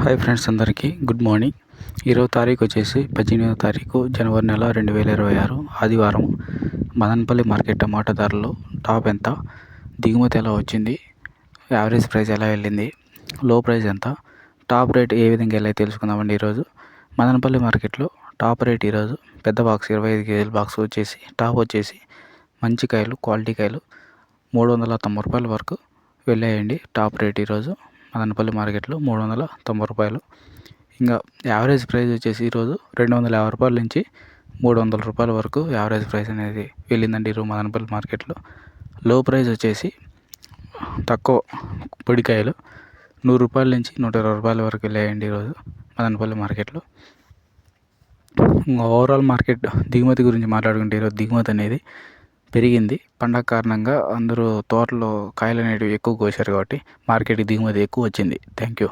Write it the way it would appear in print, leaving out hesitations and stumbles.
Hi friends, అందరికీ good morning. 20వ తారీఖు వచ్చేసి 18వ తారీఖు జనవరి నెల 2026 ఆదివారం. మదనపల్లి మార్కెట్ టమాటా ధరలు టాప్ ఎంత, దిగుమతి ఎలా వచ్చింది, యావరేజ్ ప్రైస్ ఎలా వెళ్ళింది, లో ప్రైస్ ఎంత, టాప్ రేట్ ఏ విధంగా వెళ్ళాయి తెలుసుకుందామండి. ఈరోజు మదనపల్లి మార్కెట్లో టాప్ రేట్ ఈరోజు పెద్ద బాక్స్ 25 కేజీల బాక్స్ వచ్చేసి టాప్ వచ్చేసి మంచి కాయలు, క్వాలిటీ కాయలు 390 రూపాయల వరకు వెళ్ళాయండి. టాప్ రేట్ ఈరోజు మదనపల్లి మార్కెట్లో 390 రూపాయలు. ఇంకా యావరేజ్ ప్రైస్ వచ్చేసి ఈరోజు 250 రూపాయల నుంచి 300 రూపాయల వరకు యావరేజ్ ప్రైస్ అనేది వెళ్ళిందండి ఈరోజు మదనపల్లి మార్కెట్లో. లో ప్రైస్ వచ్చేసి తక్కువ పొడికాయలు 100 రూపాయల నుంచి 120 రూపాయల వరకు వెళ్ళాయండి ఈరోజు మదనపల్లి మార్కెట్లో. ఓవరాల్ మార్కెట్ దిగుమతి గురించి మాట్లాడుకుంటే ఈరోజు దిగుమతి అనేది పెరిగింది. పండగ కారణంగా అందరూ తోటలో కాయలు అనేవి ఎక్కువ కోసారు కాబట్టి మార్కెట్కి దిగుమతి ఎక్కువ వచ్చింది. Thank you.